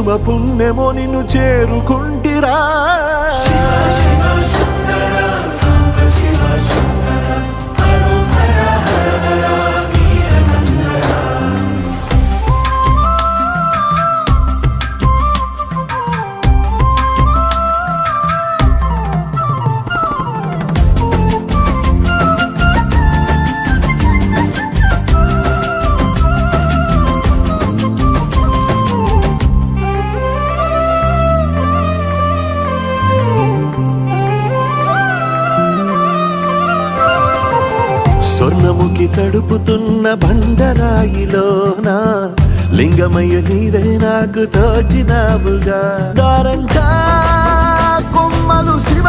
జనుమ పుణ్యమో నిన్ను చేరుకుంటిరా. స్వర్ణముఖి తడుపుతున్న బండరాయిలోనా లింగమయ్య నీవే నాకు తోచినావుగా. దారంటా కొమ్మలు శివ